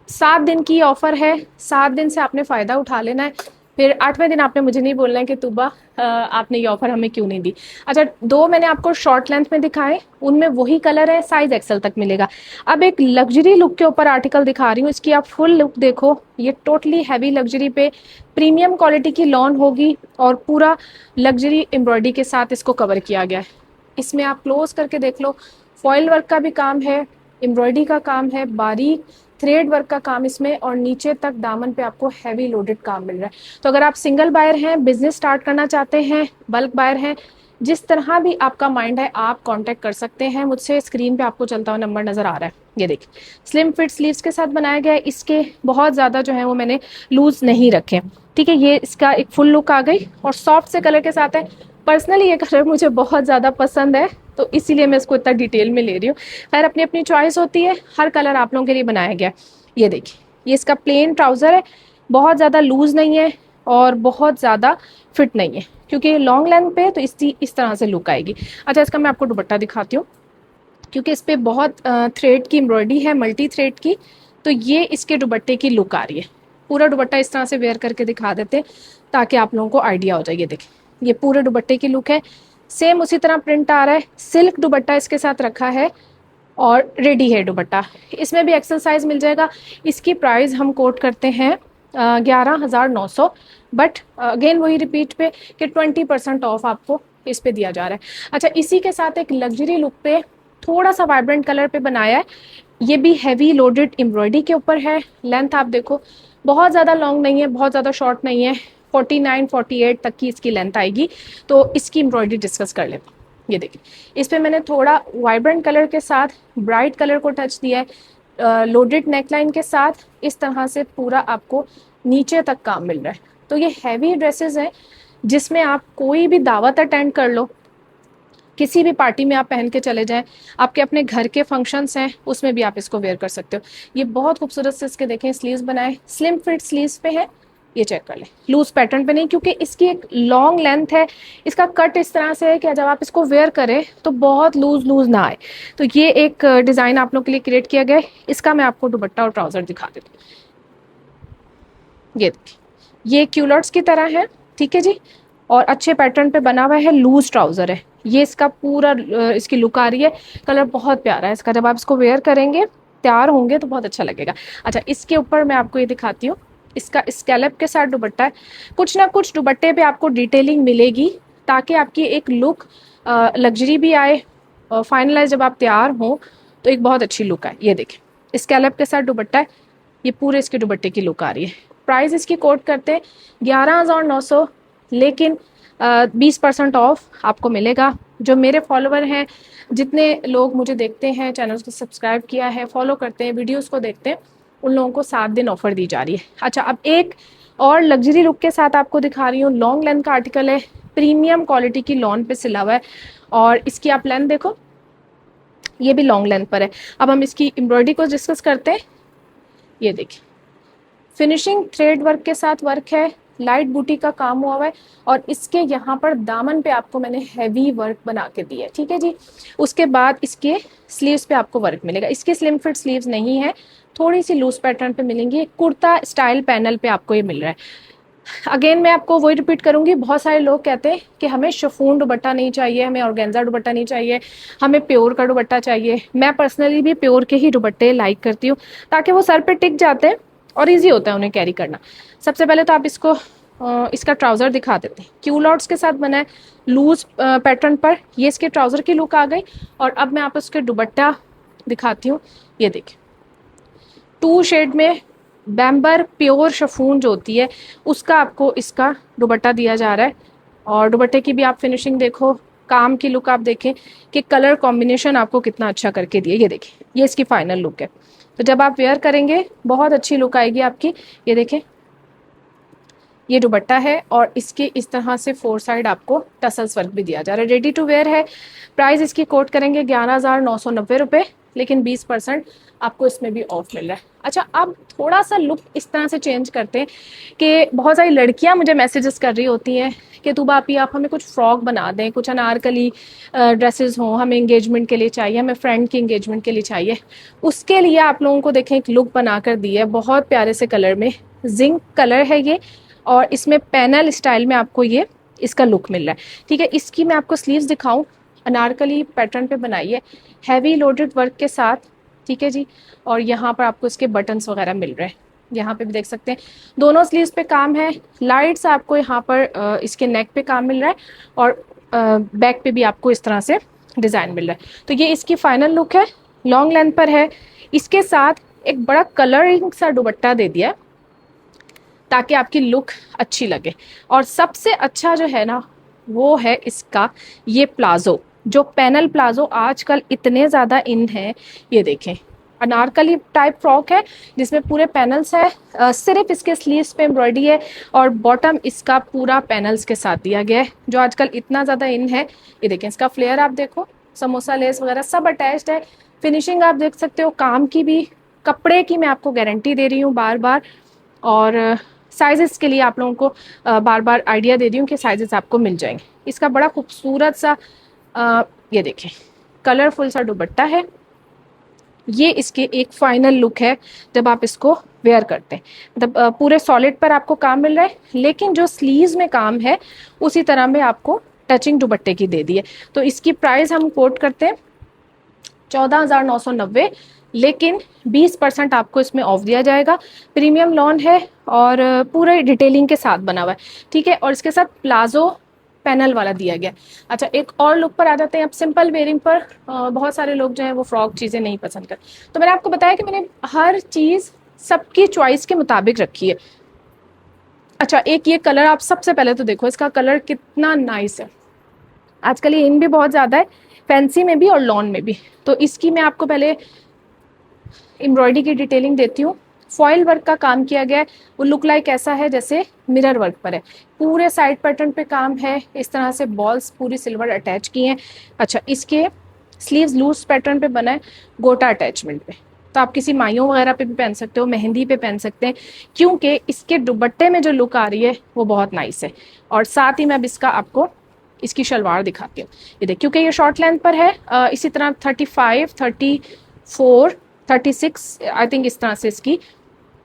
Speaker 1: 7 दिन की ऑफ़र है, 7 दिन से आपने फ़ायदा उठा लेना है, फिर 8वें दिन आपने मुझे नहीं बोलना है कि तुबा आपने ये ऑफ़र हमें क्यों नहीं दी। अच्छा, 2 मैंने आपको शॉर्ट लेंथ में दिखाए, उनमें वही कलर है, साइज़ एक्सेल तक मिलेगा। अब एक लग्जरी लुक के ऊपर आर्टिकल दिखा रही हूँ, इसकी आप फुल लुक देखो। ये टोटली हैवी लग्जरी पे प्रीमियम क्वालिटी की लॉन होगी और पूरा लग्जरी एम्ब्रॉयडरी के साथ इसको कवर किया गया है। इसमें आप क्लोज करके देख लो, फॉयल वर्क का भी काम है, एम्ब्रॉयडरी का काम है, बारीक थ्रेड वर्क का काम इसमें, और नीचे तक दामन पे आपको हैवी लोडेड काम मिल रहा है। तो अगर आप सिंगल बायर हैं, बिजनेस स्टार्ट करना चाहते हैं, बल्क बायर हैं, जिस तरह भी आपका माइंड है आप कांटेक्ट कर सकते हैं मुझसे। स्क्रीन पे आपको चलता हुआ नंबर नज़र आ रहा है, ये देखिए स्लिम फिट स्लीव्स के साथ बनाया गया है। इसके बहुत ज़्यादा जो है वो मैंने लूज नहीं रखे, ठीक है। ये इसका एक फुल लुक आ गई और सॉफ्ट से कलर के साथ है। पर्सनली ये कलर मुझे बहुत ज़्यादा पसंद है, तो इसीलिए मैं इसको इतना डिटेल में ले रही हूँ। खैर अपनी अपनी चॉइस होती है, हर कलर आप लोगों के लिए बनाया गया है। ये देखिए ये इसका प्लेन ट्राउज़र है, बहुत ज़्यादा लूज नहीं है और बहुत ज़्यादा फिट नहीं है, क्योंकि लॉन्ग लेंथ पे तो इस तरह से लुक आएगी। अच्छा इसका मैं आपको दुपट्टा दिखाती हूँ, क्योंकि इस पर बहुत थ्रेड की एम्ब्रॉयडरी है, मल्टी थ्रेड की, तो ये इसके दुपट्टे की लुक आ रही है। पूरा दुपट्टा इस तरह से वेयर करके दिखा देते हैं ताकि आप लोगों को आइडिया हो जाए। ये देखिए ये पूरे दुपट्टे की लुक है, सेम उसी तरह प्रिंट आ रहा है। सिल्क दुपट्टा इसके साथ रखा है और रेडी है दुपट्टा। इसमें भी एक्सेल साइज मिल जाएगा। इसकी प्राइस हम कोट करते हैं 11,900, बट अगेन वही रिपीट पे कि 20% ऑफ आपको इस पे दिया जा रहा है। अच्छा इसी के साथ एक लग्जरी लुक पे थोड़ा सा वाइब्रेंट कलर पे बनाया है। ये भी हैवी लोडेड एम्ब्रॉयडरी के ऊपर है। लेंथ आप देखो बहुत ज़्यादा लॉन्ग नहीं है, बहुत ज़्यादा शॉर्ट नहीं है, 49-48 तक की इसकी लेंथ आएगी। तो इसकी एम्ब्रॉयडरी डिस्कस कर लेते हैं। ये देखिए इस पर मैंने थोड़ा वाइब्रेंट कलर के साथ ब्राइट कलर को टच दिया है। लोडेड नेकलाइन के साथ इस तरह से पूरा आपको नीचे तक काम मिल रहा है। तो ये हैवी ड्रेसेस हैं जिसमें आप कोई भी दावत अटेंड कर लो, किसी भी पार्टी में आप पहन के चले जाएं, आपके अपने घर के फंक्शंस हैं उसमें भी आप इसको वेयर कर सकते हो। ये बहुत खूबसूरत से इसके देखें स्लीव्स बनाए, स्लिम फिट स्लीव्स पे है। ये चेक कर लें, लूज पैटर्न पे नहीं, क्योंकि इसकी एक लॉन्ग लेंथ है। इसका कट इस तरह से है कि जब आप इसको वेयर करें तो बहुत लूज ना आए। तो ये एक डिज़ाइन आप लोग के लिए क्रिएट किया गया है। इसका मैं आपको दुपट्टा और ट्राउज़र दिखा देती हूँ। ये देखिए ये क्यूलर्ट्स की तरह है, ठीक है जी, और अच्छे पैटर्न पे बना हुआ है, लूज ट्राउज़र है। ये इसका पूरा इसकी लुक आ रही है। कलर बहुत प्यारा है इसका, जब आप इसको वेयर करेंगे तैयार होंगे तो बहुत अच्छा लगेगा। अच्छा इसके ऊपर मैं आपको ये दिखाती हूँ, इसका स्कैलप के साथ दुपट्टा है। कुछ ना कुछ दुपट्टे पे आपको डिटेलिंग मिलेगी ताकि आपकी एक लुक लग्जरी भी आए, फाइनलाइज जब आप तैयार हों तो एक बहुत अच्छी लुक आए। ये देखें स्कैलप के साथ दुपट्टा है, ये पूरे इसके दुपट्टे की लुक आ रही है। प्राइस इसकी कोट करते हैं 11,900, लेकिन 20% ऑफ आपको मिलेगा। जो मेरे फॉलोवर हैं, जितने लोग मुझे देखते हैं, चैनल को सब्सक्राइब किया है, फॉलो करते हैं, वीडियोस को देखते हैं, उन लोगों को 7 दिन ऑफर दी जा रही है। अच्छा अब एक और लग्जरी लुक के साथ आपको दिखा रही हूँ। लॉन्ग लेंथ का आर्टिकल है, प्रीमियम क्वालिटी की लॉन पे सिला हुआ है, और इसकी आप लेंथ देखो, ये भी लॉन्ग लेंथ पर है। अब हम इसकी एम्ब्रॉयडरी को डिस्कस करते हैं। ये देखिए फिनिशिंग थ्रेड वर्क के साथ वर्क है, लाइट बूटी का काम हुआ हुआ है, और इसके यहाँ पर दामन पे आपको मैंने हैवी वर्क बना के दिया है, ठीक है जी। उसके बाद इसके स्लीव्स पे आपको वर्क मिलेगा। इसके स्लिम फिट स्लीव्स नहीं है, थोड़ी सी लूज पैटर्न पे मिलेंगी। कुर्ता स्टाइल पैनल पे आपको ये मिल रहा है। अगेन मैं आपको वही रिपीट करूंगी, बहुत सारे लोग कहते हैं कि हमें शिफॉन दुपट्टा नहीं चाहिए, हमें ऑर्गेन्जा दुपट्टा नहीं चाहिए, हमें प्योर का दुपट्टा चाहिए। मैं पर्सनली भी प्योर के ही दुपट्टे लाइक करती हूँ, ताकि वो सर पे टिक जाते हैं और इजी होता है उन्हें कैरी करना। सबसे पहले तो आप इसको इसका ट्राउज़र दिखा देते हैं। क्यूलॉट्स के साथ बना है, लूज पैटर्न पर। ये इसके ट्राउज़र की लुक आ गई। और अब मैं आप उसके दुपट्टा दिखाती हूँ। ये देखिए 2 शेड में बैम्बर प्योर शिफॉन जो होती है उसका आपको इसका दुपट्टा दिया जा रहा है। और दुपट्टे की भी आप फिनिशिंग देखो, काम की लुक आप देखें कि कलर कॉम्बिनेशन आपको कितना अच्छा करके दिया। ये देखें ये इसकी फाइनल लुक है। तो जब आप वेयर करेंगे बहुत अच्छी लुक आएगी आपकी। ये देखें ये दुपट्टा है, और इसके इस तरह से 4 साइड आपको टसल्स वर्क भी दिया जा रहा है। रेडी टू वेयर है। प्राइस इसकी कोट करेंगे 11,990 रुपये, लेकिन 20% आपको इसमें भी ऑफ मिल रहा है। अच्छा अब थोड़ा सा लुक इस तरह से चेंज करते हैं कि बहुत सारी लड़कियां मुझे मैसेजेस कर रही होती हैं कि तुबा आपी आप हमें कुछ फ्रॉक बना दें, कुछ अनारकली ड्रेसेस हों, हमें इंगेजमेंट के लिए चाहिए, हमें फ्रेंड की इंगेजमेंट के लिए चाहिए। उसके लिए आप लोगों को देखें एक लुक बना कर दी है, बहुत प्यारे से कलर में, जिंक कलर है ये, और इसमें पैनल स्टाइल में आपको ये इसका लुक मिल रहा है, ठीक है। इसकी मैं आपको स्लीव्स दिखाऊं, अनारकली पैटर्न पे बनाई है, हैवी लोडेड वर्क के साथ, ठीक है जी। और यहाँ पर आपको इसके बटन्स वगैरह मिल रहे हैं, यहाँ पे भी देख सकते हैं। दोनों स्लीव्स पे काम है। लाइट्स आपको यहाँ पर इसके नेक पे काम मिल रहा है, और बैक पे भी आपको इस तरह से डिज़ाइन मिल रहा है। तो ये इसकी फाइनल लुक है, लॉन्ग लेंथ पर है। इसके साथ एक बड़ा कलरिंग सा दुपट्टा दे दिया है ताकि आपकी लुक अच्छी लगे। और सबसे अच्छा जो है ना वो है इसका ये प्लाजो, जो पैनल प्लाजो आजकल इतने ज़्यादा इन है। ये देखें, अनारकली टाइप फ्रॉक है जिसमें पूरे पैनल्स है, सिर्फ इसके स्लीव्स पे एम्ब्रॉयडरी है और बॉटम इसका पूरा पैनल्स के साथ दिया गया है, जो आजकल इतना ज़्यादा इन है। ये देखें, इसका फ्लेयर आप देखो, समोसा लेस वगैरह सब अटैच्ड है। फिनिशिंग आप देख सकते हो, काम की भी, कपड़े की मैं आपको गारंटी दे रही हूँ बार बार। और साइज़ेस के लिए आप लोगों को बार बार आइडिया दे रही हूँ कि साइज़ेस आपको मिल जाएंगे। इसका बड़ा खूबसूरत सा ये देखें कलरफुल सा दुपट्टा है। ये इसके एक फाइनल लुक है जब आप इसको वेयर करते हैं। मतलब पूरे सॉलिड पर आपको काम मिल रहा है, लेकिन जो स्लीव्स में काम है उसी तरह में आपको टचिंग दुपट्टे की दे दी है। तो इसकी प्राइस हम कोट करते हैं 14,990, लेकिन 20% आपको इसमें ऑफ दिया जाएगा। प्रीमियम लॉन है और पूरे डिटेलिंग के साथ बना हुआ है, ठीक है। और इसके साथ प्लाजो पैनल वाला दिया गया। अच्छा, एक और लुक पर आ जाते हैं। अब सिंपल वेयरिंग पर बहुत सारे लोग जो हैं वो फ्रॉक चीज़ें नहीं पसंद करते, तो मैंने आपको बताया कि मैंने हर चीज़ सबकी चॉइस के मुताबिक रखी है। अच्छा, एक ये कलर आप सबसे पहले तो देखो, इसका कलर कितना नाइस है। आजकल ये इन भी बहुत ज़्यादा है, फैंसी में भी और लॉन में भी। तो इसकी मैं आपको पहले एम्ब्रॉयडरी की डिटेलिंग देती हूँ। फॉयल वर्क का काम किया गया है, वो लुक लाइक ऐसा है जैसे मिरर वर्क पर है। पूरे साइड पैटर्न पे काम है, इस तरह से बॉल्स पूरी सिल्वर अटैच की हैं। अच्छा, इसके स्लीव्स लूज पैटर्न पे बना है, गोटा अटैचमेंट पे। तो आप किसी माइयों वगैरह पे भी पहन सकते हो, मेहंदी पे पहन सकते हैं, क्योंकि इसके दुपट्टे में जो लुक आ रही है वो बहुत नाइस है। और साथ ही मैं अब इसका आपको इसकी शलवार दिखाती हूँ। ये देख, क्योंकि ये शॉर्ट लेंथ पर है, इसी तरह 35, 34, 36 आई थिंक इस तरह से इसकी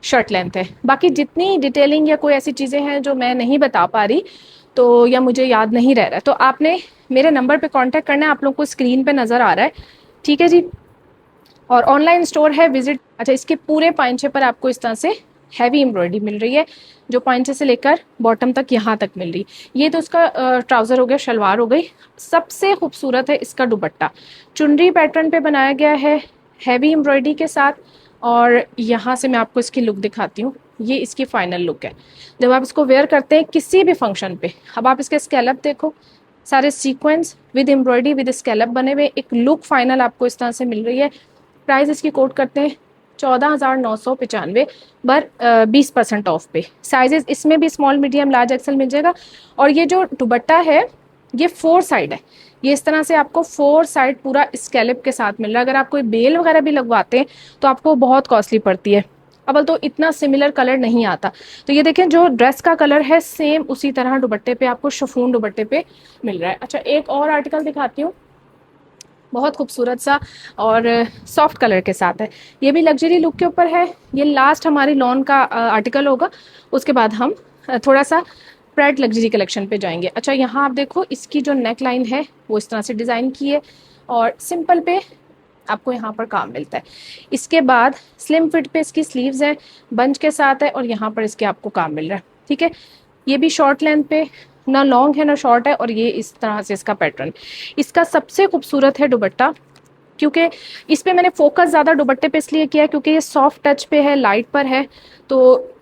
Speaker 1: शर्ट लेंथ है। बाकी जितनी डिटेलिंग या कोई ऐसी चीज़ें हैं जो मैं नहीं बता पा रही तो या मुझे याद नहीं रह रहा है, तो आपने मेरे नंबर पे कांटेक्ट करना है, आप लोगों को स्क्रीन पे नज़र आ रहा है, ठीक है जी। और ऑनलाइन स्टोर है, विजिट। अच्छा, इसके पूरे पाइंचे पर आपको इस तरह से हैवी एम्ब्रॉयडरी मिल रही है, जो पाइंचे से लेकर बॉटम तक यहाँ तक मिल रही है। ये तो उसका ट्राउज़र हो गया, शलवार हो गई। सबसे खूबसूरत है इसका दुपट्टा, चुनरी पैटर्न पे बनाया गया है हैवी एम्ब्रॉयडरी के साथ। और यहाँ से मैं आपको इसकी लुक दिखाती हूँ। ये इसकी फाइनल लुक है जब आप इसको वेयर करते हैं किसी भी फंक्शन पे। अब आप इसके स्कैलप देखो, सारे sequence with embroidery with scallop बने हुए, एक लुक फाइनल आपको इस तरह से मिल रही है। प्राइस इसकी कोट करते हैं 14,995 पर 20% ऑफ पे। साइजेस इसमें भी स्मॉल, मीडियम, लार्ज, एक्सेल मिल जाएगा। और ये जो दुपट्टा है ये 4 साइड है, ये इस तरह से आपको 4 साइड पूरा स्कैलप के साथ मिल रहा है। अगर आप कोई बेल वगैरह भी लगवाते हैं तो आपको बहुत कॉस्टली पड़ती है, अवल तो इतना सिमिलर कलर नहीं आता। तो ये देखें, जो ड्रेस का कलर है सेम उसी तरह दुपट्टे पे आपको शिफॉन दुपट्टे पे मिल रहा है। अच्छा, एक और आर्टिकल दिखाती हूँ, बहुत खूबसूरत सा और सॉफ्ट कलर के साथ है। ये भी लग्जरी लुक के ऊपर है। ये लास्ट हमारी लॉन का आर्टिकल होगा, उसके बाद हम थोड़ा सा प्रेड लग्जरी कलेक्शन पे जाएंगे। अच्छा, यहाँ आप देखो, इसकी जो नेक लाइन है वो इस तरह से डिज़ाइन की है और सिंपल पे आपको यहाँ पर काम मिलता है। इसके बाद स्लिम फिट पे इसकी स्लीव्स है, बंच के साथ है और यहाँ पर इसके आपको काम मिल रहा है, ठीक है। ये भी शॉर्ट लेंथ पे, ना लॉन्ग है ना शॉर्ट है, और ये इस तरह से इसका पैटर्न। इसका सबसे खूबसूरत है दुपट्टा, क्योंकि इस पे मैंने फोकस ज़्यादा दुपट्टे पे इसलिए किया है क्योंकि ये सॉफ्ट टच पे है, लाइट पर है, तो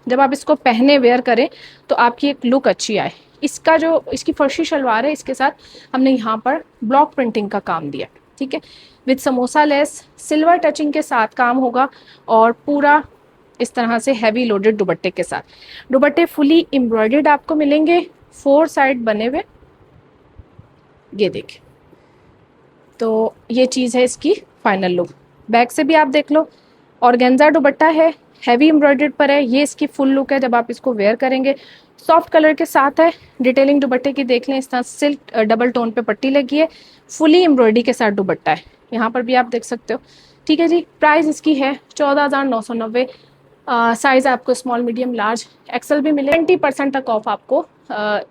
Speaker 1: जब आप इसको पहने वेयर करें तो आपकी एक लुक अच्छी आए। इसका जो इसकी फर्शी शलवार है, इसके साथ हमने यहाँ पर ब्लॉक प्रिंटिंग का काम दिया, ठीक है, with samosa less, silver touching के साथ काम होगा और पूरा इस तरह से हैवी लोडेड दुपट्टे के साथ। दुपट्टे फुली एम्ब्रॉयडर्ड आपको मिलेंगे, 4 साइड बने हुए, ये देखिए। तो ये चीज़ है इसकी फाइनल लुक। बैक से भी आप देख लो, ऑर्गेन्जा दुपट्टा है, हैवी एम्ब्रॉयडर्ड पर है। ये इसकी फुल लुक है जब आप इसको वेयर करेंगे, सॉफ्ट कलर के साथ है। डिटेलिंग दुपट्टे की देख लें, इस तरह सिल्क डबल टोन पे पट्टी लगी है, फुली एम्ब्रॉयडरी के साथ दुपट्टा है, यहाँ पर भी आप देख सकते हो, ठीक है जी। प्राइस इसकी है 14,990। साइज़ आपको स्मॉल, मीडियम, लार्ज, एक्सेल भी मिले। 20% तक ऑफ आपको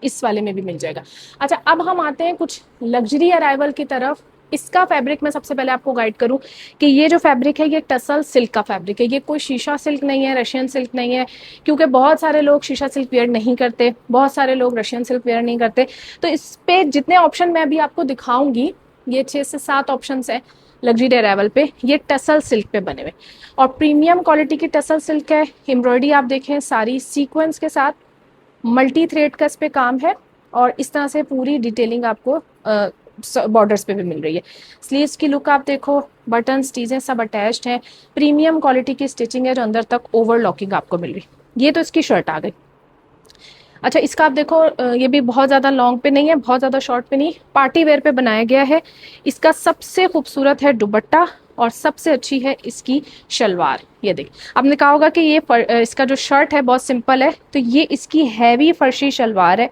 Speaker 1: इस वाले में भी मिल जाएगा। अच्छा, अब हम आते हैं कुछ लग्जरी अराइवल की तरफ। इसका फैब्रिक मैं सबसे पहले आपको गाइड करूं कि ये जो फैब्रिक है ये टसल सिल्क का फैब्रिक है, ये कोई शीशा सिल्क नहीं है, रशियन सिल्क नहीं है, क्योंकि बहुत सारे लोग शीशा सिल्क वेयर नहीं करते, बहुत सारे लोग रशियन सिल्क वेयर नहीं करते। तो इस पे जितने ऑप्शन मैं अभी आपको दिखाऊंगी, ये 6 से 7 ऑप्शन है, लग्जरी अरावल पे। ये टसल सिल्क पे बने हुए और प्रीमियम क्वालिटी की टसल सिल्क है। एम्ब्रॉयडरी आप देखें सारी सीक्वेंस के साथ, मल्टी थ्रेड का इस पे काम है और इस तरह से पूरी डिटेलिंग आपको बॉर्डर्स पे भी मिल रही है। स्लीव्स की लुक आप देखो, बटन चीज़ें सब अटैच्ड हैं, प्रीमियम क्वालिटी की स्टिचिंग है जो अंदर तक ओवरलॉकिंग आपको मिल रही है। ये तो इसकी शर्ट आ गई। अच्छा, इसका आप देखो ये भी बहुत ज़्यादा लॉन्ग पे नहीं है, बहुत ज़्यादा शॉर्ट पे नहीं, पार्टी वेयर पे बनाया गया है। इसका सबसे खूबसूरत है दुपट्टा और सबसे अच्छी है इसकी शलवार। ये देख, आपने कहा होगा कि ये इसका जो शर्ट है बहुत सिंपल है, तो ये इसकी हैवी फर्शी शलवार है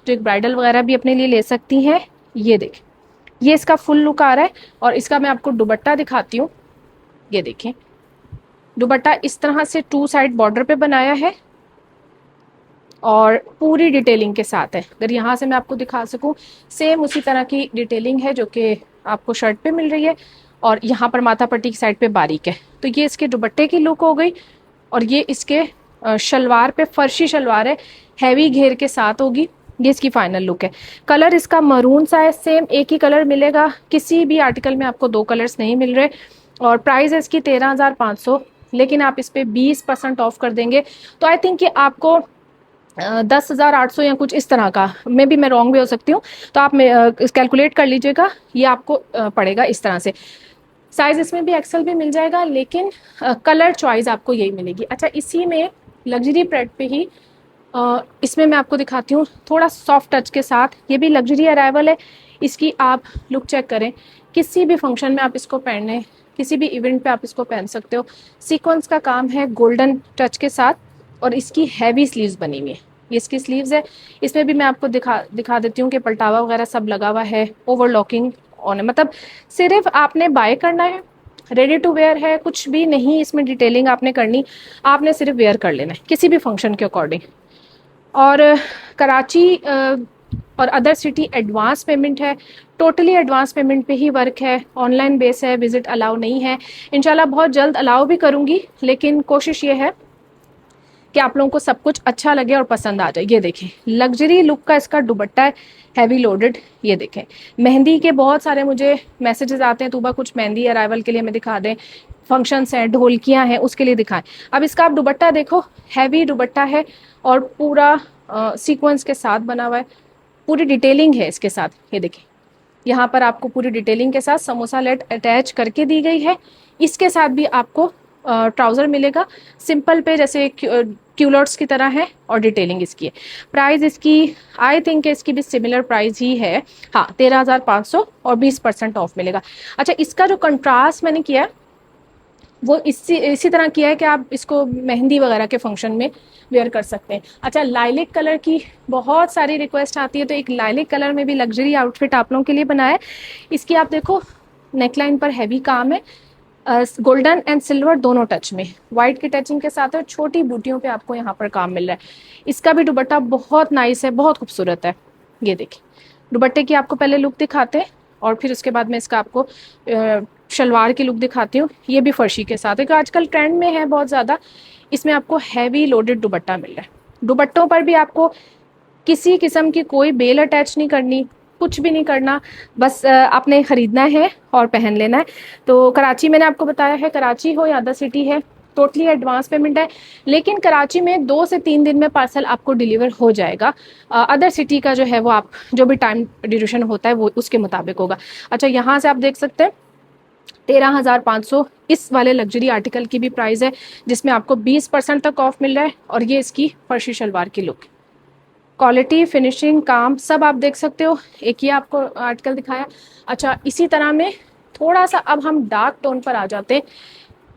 Speaker 1: जो एक ब्राइडल वगैरह भी अपने लिए ले सकती हैं। ये देख, ये इसका फुल लुक आ रहा है और इसका मैं आपको दुपट्टा दिखाती हूँ। ये देखें, दुपट्टा इस तरह से 2 साइड बॉर्डर पे बनाया है और पूरी डिटेलिंग के साथ है। अगर यहाँ से मैं आपको दिखा सकूं, सेम उसी तरह की डिटेलिंग है जो कि आपको शर्ट पे मिल रही है और यहाँ पर माथा पट्टी की साइड पे बारीक है। तो ये इसके दुपट्टे की लुक हो गई और ये इसके शलवार पे फर्शी शलवार है, हैवी घेर के साथ होगी। ये इसकी फाइनल लुक है। कलर इसका मरून सा है, सेम एक ही कलर मिलेगा, किसी भी आर्टिकल में आपको 2 कलर्स नहीं मिल रहे। और प्राइस है इसकी 13,500, लेकिन आप इस पर 20% ऑफ कर देंगे तो आई थिंक कि आपको 10,800 या कुछ इस तरह का, मैं रॉन्ग भी हो सकती हूँ, तो आप कैलकुलेट कर लीजिएगा। ये आपको पड़ेगा इस तरह से। साइज इसमें भी एक्सेल भी मिल जाएगा, लेकिन कलर चॉइस आपको यही मिलेगी। अच्छा, इसी में लग्जरी प्रेड पे ही इसमें मैं आपको दिखाती हूँ थोड़ा सॉफ्ट टच के साथ। ये भी लग्जरी अराइवल है। इसकी आप लुक चेक करें, किसी भी फंक्शन में आप इसको पहने, किसी भी इवेंट पे आप इसको पहन सकते हो। सीक्वेंस का काम है गोल्डन टच के साथ और इसकी हैवी स्लीव्स बनी हुई है। ये इसकी स्लीव्स है। इसमें भी मैं आपको दिखा देती हूँ कि पलटावा वगैरह सब लगा हुआ है, ओवरलॉकिंग ऑन है। मतलब सिर्फ आपने बाय करना है, रेडी टू वेयर है, कुछ भी नहीं इसमें डिटेलिंग आपने करनी, आपने सिर्फ वेयर कर लेना है किसी भी फंक्शन के अकॉर्डिंग। और कराची और अदर सिटी एडवांस पेमेंट है, टोटली एडवांस पेमेंट पे ही वर्क है, ऑनलाइन बेस है, विजिट अलाउ नहीं है। इंशाल्लाह बहुत जल्द अलाउ भी करूँगी, लेकिन कोशिश ये है कि आप लोगों को सब कुछ अच्छा लगे और पसंद आ जाए। ये देखें, लग्जरी लुक का इसका दुपट्टा है, हैवी लोडेड। ये देखें, मेहंदी के बहुत सारे मुझे मैसेजेस आते हैं, तूबा कुछ मेहंदी अराइवल के लिए हमें दिखा दें, फंक्शंस हैं, ढोलकियाँ हैं, उसके लिए दिखाएं। अब इसका आप दुपट्टा देखो, हैवी दुपट्टा है और पूरा सीक्वेंस के साथ बना हुआ है, पूरी डिटेलिंग है इसके साथ। ये देखें, यहाँ पर आपको पूरी डिटेलिंग के साथ समोसा लेट अटैच करके दी गई है। इसके साथ भी आपको ट्राउज़र मिलेगा सिंपल पे, जैसे क्यूलर्स की तरह है और डिटेलिंग इसकी है। प्राइस इसकी आई थिंक इसकी भी सिमिलर प्राइस ही है, हाँ 13,500 और 20% ऑफ मिलेगा। अच्छा, इसका जो कंट्रास्ट मैंने किया है वो इसी तरह किया है कि आप इसको मेहंदी वगैरह के फंक्शन में वेयर कर सकते हैं। अच्छा, लाइलिक कलर की बहुत सारी रिक्वेस्ट आती है, तो एक लाइलिक कलर में भी लग्जरी आउटफिट आप लोगों के लिए बनाया है। इसकी आप देखो, नेकलाइन पर हैवी काम है, गोल्डन एंड सिल्वर दोनों टच में, वाइट की टचिंग के साथ है, छोटी बूटियों पे आपको यहाँ पर काम मिल रहा है। इसका भी दुपट्टा बहुत नाइस है, बहुत खूबसूरत है। ये देखिए, दुपट्टे की आपको पहले लुक दिखाते हैं और फिर उसके बाद में इसका आपको शलवार की लुक दिखाती हूँ। ये भी फर्शी के साथ है, क्योंकि आजकल ट्रेंड में है बहुत ज़्यादा। इसमें आपको हैवी लोडेड दुपट्टा मिल रहा है। दुपट्टों पर भी आपको किसी किस्म की कोई बेल अटैच नहीं करनी, कुछ भी नहीं करना, बस आपने ख़रीदना है और पहन लेना है। तो कराची मैंने आपको बताया है, कराची हो या अदर सिटी है, टोटली एडवांस पेमेंट है, लेकिन कराची में 2 से 3 दिन में पार्सल आपको डिलीवर हो जाएगा। अदर सिटी का जो है वो आप जो भी टाइम ड्यूरेशन होता है वो उसके मुताबिक होगा। अच्छा, यहाँ से आप देख सकते हैं 13,500 इस वाले लग्जरी आर्टिकल की भी प्राइस है, जिसमें आपको 20% तक ऑफ मिल रहा है। और ये इसकी फर्शी शलवार की लुक, क्वालिटी, फिनिशिंग, काम सब आप देख सकते हो। एक ये आपको आर्टिकल दिखाया। अच्छा, इसी तरह में थोड़ा सा अब हम डार्क टोन पर आ जाते हैं।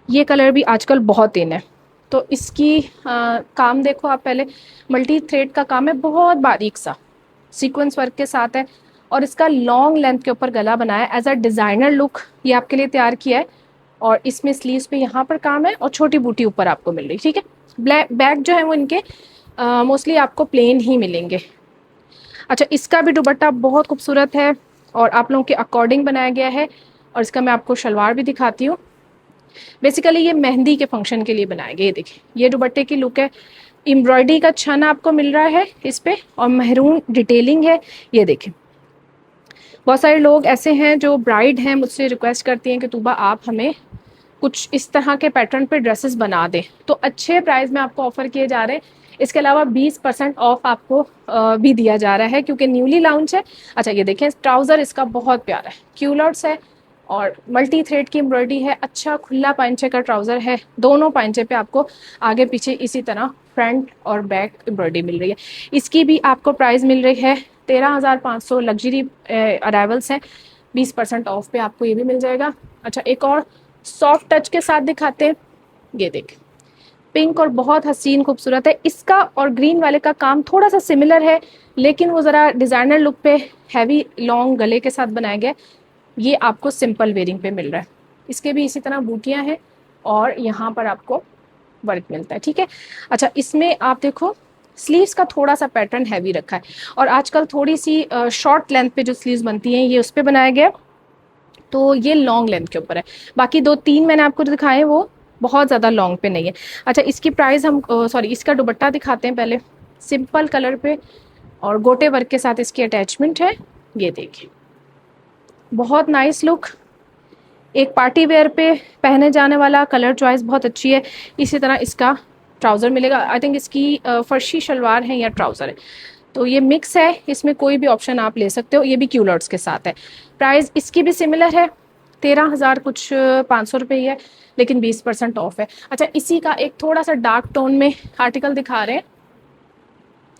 Speaker 1: ये कलर भी आजकल बहुत इन है, तो इसकी काम देखो आप पहले, मल्टी थ्रेड का काम है, बहुत बारीक सा सीक्वेंस वर्क के साथ है और इसका लॉन्ग लेंथ के ऊपर गला बनाया है। एज अ डिज़ाइनर लुक ये आपके लिए तैयार किया है और इसमें स्लीव्स पे यहाँ पर काम है और छोटी बूटी ऊपर आपको मिल रही, ठीक है। बैक जो है वो इनके मोस्टली आपको प्लेन ही मिलेंगे। अच्छा, इसका भी दुपट्टा बहुत खूबसूरत है और आप लोगों के अकॉर्डिंग बनाया गया है और इसका मैं आपको शलवार भी दिखाती हूँ। बेसिकली ये मेहंदी के फंक्शन के लिए बनाया गया। ये देखिए, ये दुपट्टे की लुक है, एम्ब्रॉयडरी का छन आपको मिल रहा है इस पे और मेहरून डिटेलिंग है। ये देखें, बहुत सारे लोग ऐसे हैं जो ब्राइड हैं, मुझसे रिक्वेस्ट करती हैं कि तूबा आप हमें कुछ इस तरह के पैटर्न पे ड्रेसेस बना दें, तो अच्छे प्राइस में आपको ऑफर किए जा रहे हैं। इसके अलावा 20% ऑफ आपको भी दिया जा रहा है क्योंकि न्यूली लॉन्च है। अच्छा ये देखें, ट्राउज़र इसका बहुत प्यारा है, क्यूलर्स है और मल्टी थ्रेड की एम्ब्रॉयडरी है। अच्छा खुला पांचे का ट्राउज़र है, दोनों पांचे पे आपको आगे पीछे इसी तरह फ्रंट और बैक एम्ब्रॉयडरी मिल रही है। इसकी भी आपको प्राइस मिल रही है 13,500। लग्जरी अराइवल्स हैं, 20% ऑफ पे आपको ये भी मिल जाएगा। अच्छा एक और सॉफ्ट टच के साथ दिखाते हैं, ये देख पिंक और बहुत हसीन खूबसूरत है। इसका और ग्रीन वाले का काम थोड़ा सा सिमिलर है, लेकिन वो ज़रा डिज़ाइनर लुक पे हैवी लॉन्ग गले के साथ बनाया गया। ये आपको सिंपल वेयरिंग पे मिल रहा है। इसके भी इसी तरह बूटियां हैं और यहाँ पर आपको वर्क मिलता है, ठीक है। अच्छा इसमें आप देखो स्लीव्स का थोड़ा सा पैटर्न हैवी रखा है और आजकल थोड़ी सी शॉर्ट लेंथ पे जो स्लीव्स बनती हैं ये उस पर बनाया गया, तो ये लॉन्ग लेंथ के ऊपर है। बाकी 2-3 मैंने आपको दिखाए वो बहुत ज़्यादा लॉन्ग पे नहीं है। अच्छा इसकी प्राइस हम सॉरी इसका दुपट्टा दिखाते हैं पहले, सिंपल कलर पे और गोटे वर्क के साथ इसकी अटैचमेंट है। ये देखिए बहुत नाइस लुक, एक पार्टी वेयर पे पहने जाने वाला, कलर चॉइस बहुत अच्छी है। इसी तरह इसका ट्राउज़र मिलेगा। आई थिंक इसकी फर्शी शलवार है या ट्राउज़र है, तो ये मिक्स है, इसमें कोई भी ऑप्शन आप ले सकते हो। ये भी क्यूलर्ट्स के साथ है। प्राइस इसकी भी सिमिलर है, 13,000 कुछ 500 रुपये ही है, लेकिन 20% ऑफ है। अच्छा इसी का एक थोड़ा सा डार्क टोन में आर्टिकल दिखा रहे हैं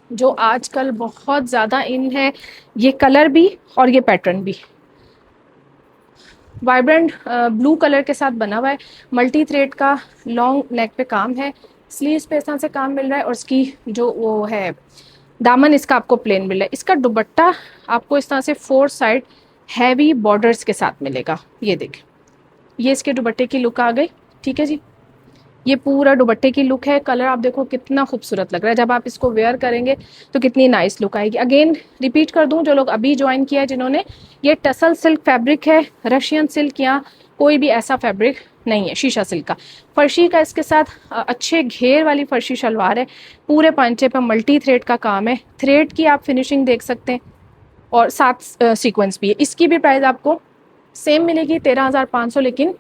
Speaker 1: जो आजकल बहुत ज़्यादा इन है। ये कलर भी और ये पैटर्न भी वाइब्रेंट ब्लू कलर के साथ बना हुआ है। मल्टी थ्रेड का लॉन्ग नेक पे काम है, स्लीव्स पे इस तरह से काम मिल रहा है और इसकी जो वो है दामन इसका आपको प्लेन मिल रहा है। इसका दुपट्टा आपको इस तरह से 4 साइड हैवी बॉर्डर्स के साथ मिलेगा। ये देखें, ये इसके दुपट्टे की लुक आ गई, ठीक है जी। ये पूरा दुपट्टे की लुक है। कलर आप देखो कितना खूबसूरत लग रहा है, जब आप इसको वेयर करेंगे तो कितनी नाइस लुक आएगी। अगेन रिपीट कर दूं, जो लोग अभी ज्वाइन किया है जिन्होंने, ये टसल सिल्क फैब्रिक है, रशियन सिल्क या कोई भी ऐसा फैब्रिक नहीं है, शीशा सिल्क का। फर्शी का इसके साथ अच्छे घेर वाली फर्शी शलवार है, पूरे पांचे पर मल्टी थ्रेड का काम है। थ्रेड की आप फिनिशिंग देख सकते हैं और 7 सीक्वेंस भी है। इसकी भी प्राइस आपको सेम मिलेगी 13,500, लेकिन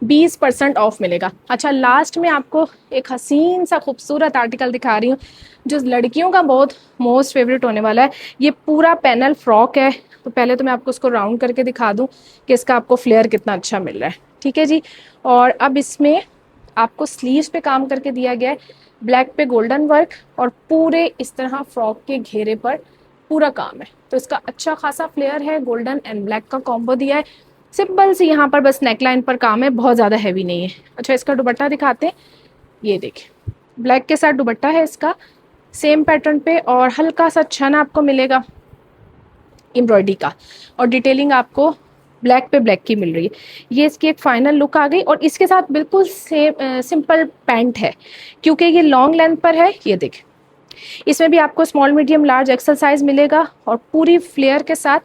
Speaker 1: 20% ऑफ मिलेगा। अच्छा लास्ट में आपको एक हसीन सा खूबसूरत आर्टिकल दिखा रही हूँ जो लड़कियों का बहुत मोस्ट फेवरेट होने वाला है। ये पूरा पैनल फ्रॉक है, तो पहले तो मैं आपको उसको राउंड करके दिखा दूँ कि इसका आपको फ्लेयर कितना अच्छा मिल रहा है, ठीक है जी। और अब इसमें आपको स्लीव्स पे काम करके दिया गया है, ब्लैक पे गोल्डन वर्क और पूरे इस तरह फ्रॉक के घेरे पर पूरा काम है। तो इसका अच्छा खासा फ्लेयर है, गोल्डन एंड ब्लैक का कॉम्बो दिया है। सिंपल सी यहाँ पर बस नेकलाइन पर काम है, बहुत ज़्यादा हैवी नहीं है। अच्छा इसका दुपट्टा दिखाते हैं, ये देखिए ब्लैक के साथ दुपट्टा है इसका, सेम पैटर्न पे और हल्का सा छन आपको मिलेगा एम्ब्रॉयडरी का, और डिटेलिंग आपको ब्लैक पे ब्लैक की मिल रही है। ये इसकी एक फाइनल लुक आ गई और इसके साथ बिल्कुल सेम सिंपल पैंट है क्योंकि ये लॉन्ग लेंथ पर है। ये देखें इसमें भी आपको small medium large XL size मिलेगा और पूरी फ्लेयर के साथ,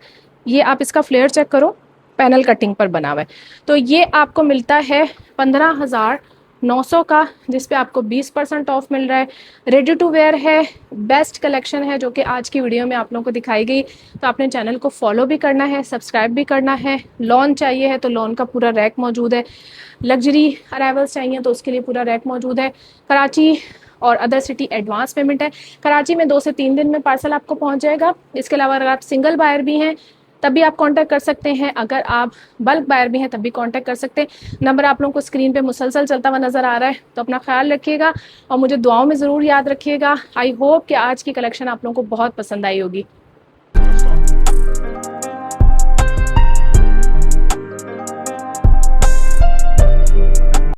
Speaker 1: ये आप इसका फ्लेयर चेक करो, पैनल कटिंग पर बना हुआ है। तो ये आपको मिलता है 15,900 का, जिस पे आपको 20% ऑफ मिल रहा है। रेडी टू वेयर है, बेस्ट कलेक्शन है जो कि आज की वीडियो में आप लोगों को दिखाई गई। तो आपने चैनल को फॉलो भी करना है, सब्सक्राइब भी करना है। लॉन चाहिए है तो लॉन का पूरा रैक मौजूद है, लग्जरी अराइवल्स चाहिए तो उसके लिए पूरा रैक मौजूद है। कराची और अदर सिटी एडवांस पेमेंट है, कराची में 2 से 3 दिन में पार्सल आपको पहुंच जाएगा। इसके अलावा अगर आप सिंगल बायर भी हैं तब भी आप कांटेक्ट कर सकते हैं, अगर आप बल्क बायर भी हैं तब भी कांटेक्ट कर सकते हैं। नंबर आप लोगों को स्क्रीन पे मुसलसल चलता हुआ नज़र आ रहा है। तो अपना ख्याल रखिएगा और मुझे दुआओं में ज़रूर याद रखिएगा। आई होप कि आज की कलेक्शन आप लोगों को बहुत पसंद आई होगी।